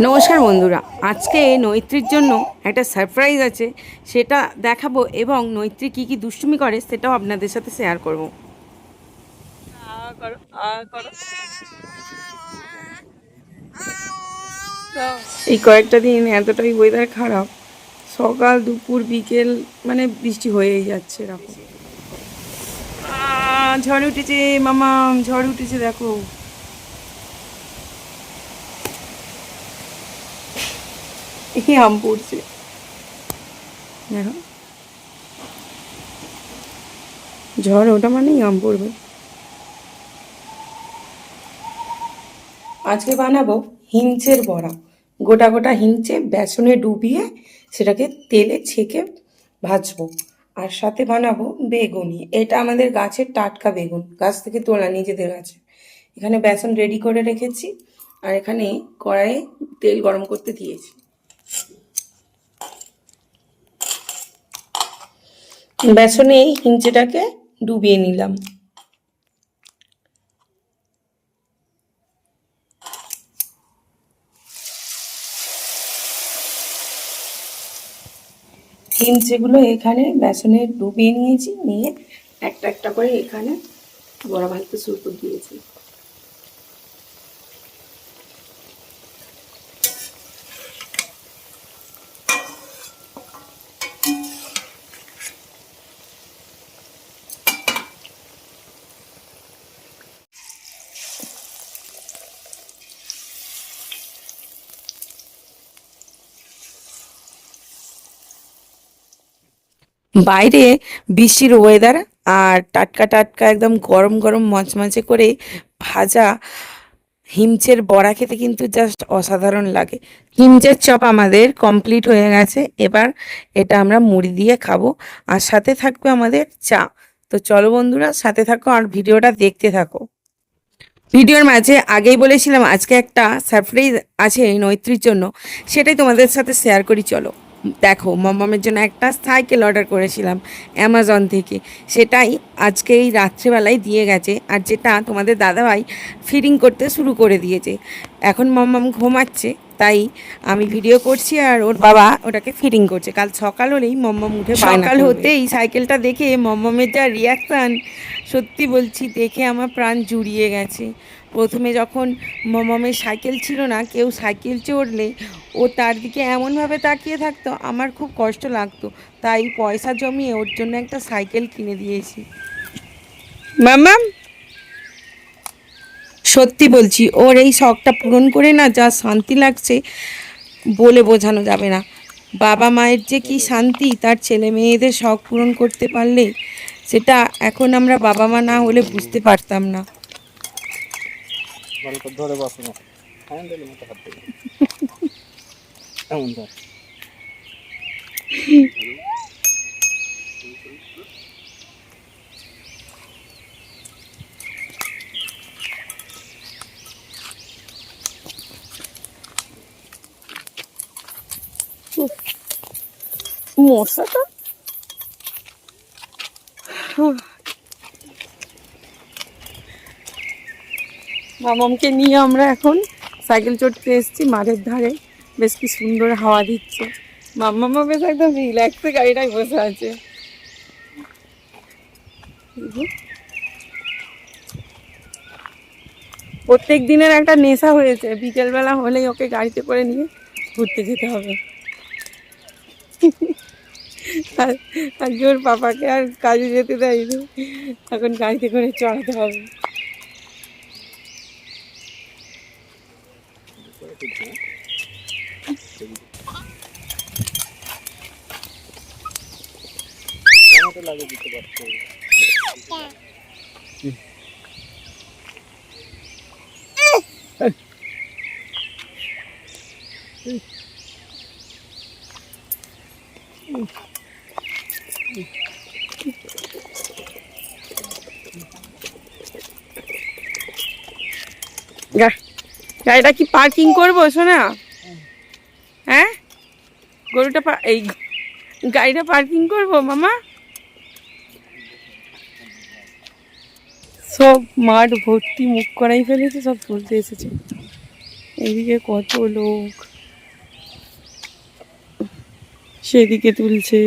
নমস্কার বন্ধুরা, আজকে নৈত্রীর জন্য একটা সারপ্রাইজ আছে, সেটা দেখাবো এবং নৈত্রী কী কী দুষ্টুমি করে সেটাও আপনাদের সাথে শেয়ার করব। এই কয়েকটা দিন এতটাই ওয়েদার খারাপ, সকাল দুপুর বিকেল মানে বৃষ্টি হয়েই যাচ্ছে এরকম। ঝড় উঠেছে মামা, ঝড় উঠেছে দেখো। এই আম পড়ছে দেখো, ঝড় ওটা মানেই আম পড়বে। আজকে বানাবো হিঞ্চের বড়া। গোটা গোটা হিঞ্চে বেসনে ডুবিয়ে সেটাকে তেলে ছেঁকে ভাজবো। আর সাথে বানাবো বেগুনি। এটা আমাদের গাছের টাটকা বেগুন, গাছ থেকে তোলা নিজেদের গাছে। এখানে বেসন রেডি করে রেখেছি, আর এখানে কড়াইয়ে তেল গরম করতে দিয়েছি। বেসনে এই হিঞ্চেটাকে ডুবিয়ে নিলাম। হিঞ্চেগুলো এখানে বেসনে ডুবিয়ে নিয়েছি, নিয়ে একটা একটা করে এখানে বড়া ভাজতে শুরু করে দিয়েছি। বাইরে বৃষ্টির ওয়েদার, আর টাটকা টাটকা একদম গরম গরম মচমচে করে ভাজা হিমচের বড়া খেতে কিন্তু জাস্ট অসাধারণ লাগে। হিমচের চপ আমাদের কমপ্লিট হয়ে গেছে, এবার এটা আমরা মুড়ি দিয়ে খাবো, আর সাথে থাকবে আমাদের চা। তো চলো বন্ধুরা, সাথে থাকো আর ভিডিওটা দেখতে থাকো। ভিডিওর মাঝে আগেই বলেছিলাম আজকে একটা সারপ্রাইজ আছে নৈত্রীর জন্য, সেটাই তোমাদের সাথে শেয়ার করি। চলো দেখো, মম্মামের জন্য একটা সাইকেল অর্ডার করেছিলাম অ্যামাজন থেকে, সেটাই আজকে এই রাত্রেবেলায় দিয়ে গেছে, আর যেটা তোমাদের দাদাভাই ফিটিং করতে শুরু করে দিয়েছে। এখন মম্মাম ঘুমাচ্ছে, তাই আমি ভিডিও করছি আর ওর বাবা ওটাকে ফিটিং করছে। কাল সকাল হলেই মম্মাম উঠে সকাল হতেই সাইকেলটা দেখে মম্মামের যা রিয়াকশান, সত্যি বলছি দেখে আমার প্রাণ জুড়িয়ে গেছে। প্রথমে যখন মম্মামের সাইকেল ছিল না, কেউ সাইকেল চড়লে ও তার দিকে এমনভাবে তাকিয়ে থাকতো, আমার খুব কষ্ট লাগতো। তাই পয়সা জমিয়ে ওর জন্য একটা সাইকেল কিনে দিয়েছি। মাম্মাম, সত্যি বলছি, ওর এই শখটা পূরণ করে না যা শান্তি লাগছে বলে বোঝানো যাবে না। বাবা মায়ের যে কি শান্তি তার ছেলে মেয়েদের শখ পূরণ করতে পারলে, সেটা এখন আমরা বাবা মা না হলে বুঝতে পারতাম না। মশাটা মামামকে নিয়ে আমরা এখন সাইকেল চড়তে এসেছি মাঠের ধারে। বেশ কি সুন্দর হাওয়া দিচ্ছে। মাম্মা বেশ একদম রিল্যাক্সে গাড়িটায় বসে আছে। প্রত্যেক দিনের একটা নেশা হয়েছে, বিকেলবেলা হলেই ওকে গাড়িতে করে নিয়ে ঘুরতে যেতে হবে। আর আজকে ওর পাপাকে আর কাজে যেতে দেয়নি, এখন গাড়িতে করে চড়াতে হবে। গাড়িটা কি পার্কিং করবো সোনা? হ্যাঁ, গরুটা এই গাড়িটা পার্কিং করবো মামা? সব মাঠ ভর্তি মুখ করাই ফেলেছে, সব তুলতে এসেছে। এইদিকে কত লোক। সেদিকে তুলছে।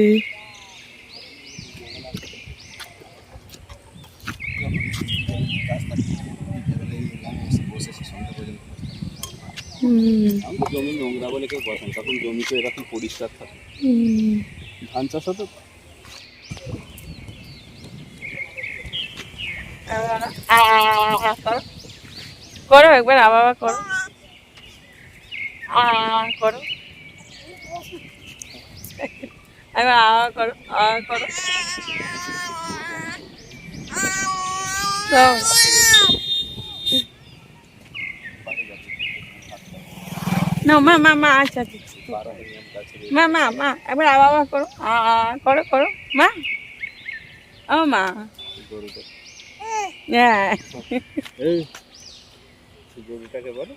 জমি নোংরা বলে কেউ বসেন, তখন জমি তো এরকম পরিষ্কার থাকে। ধান চাষ হতো। করো একবার, আবার করো, করো একবার, করো করো। না মা মা মা, আচ্ছা আচ্ছা, মা মা মা একবার আবার করো, করো করো মা, ও মা, হ্যাঁ গরুটাকে বলো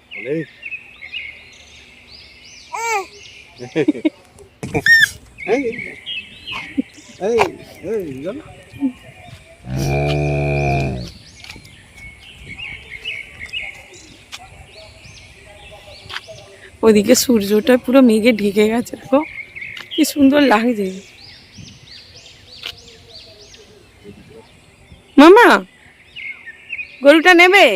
ওদিকে সূর্যটা পুরো মেঘে ঢেকে গেছে, দেখো কি সুন্দর লাগছে। মামা গরুটা নেবে?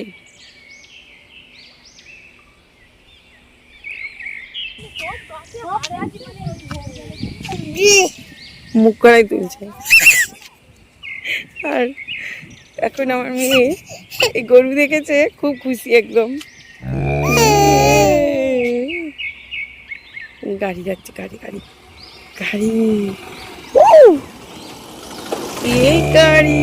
মুখ করাই তুলছে। আর এখন আমার মেয়ে এই গরু দেখেছে, খুব খুশি একদম। গাড়ি যাচ্ছে, গাড়ি গাড়ি গাড়ি, এই গাড়ি।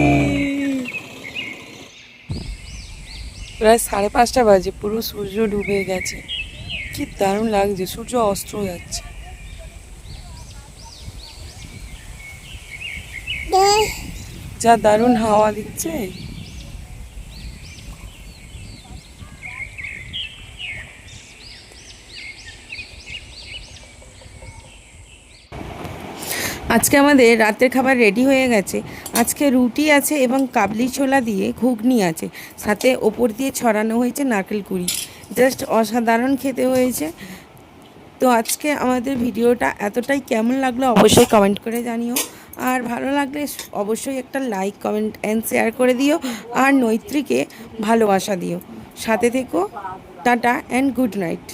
প্রায় 5:30 বাজে, পুরো সূর্য ডুবে গেছে, কি দারুণ লাগছে, সূর্য অস্ত যাচ্ছে। যা দারুণ হাওয়া দিচ্ছে। আজকে আমাদের রাতের খাবার রেডি হয়ে গেছে। আজকে রুটি আছে এবং কাবলি ছোলা দিয়ে ঘুগনি আছে, সাথে ওপর দিয়ে ছড়ানো হয়েছে নারকেল কুড়ি। জাস্ট অসাধারণ খেতে হয়েছে। তো আজকে আমাদের ভিডিওটা এতটাই, কেমন লাগলো অবশ্যই কমেন্ট করে জানিও। আর ভালো লাগলে অবশ্যই একটা লাইক, কমেন্ট অ্যান্ড শেয়ার করে দিও। আর নৈত্রীকে ভালোবাসা দিও। সাথে থেকো। Tata and good night.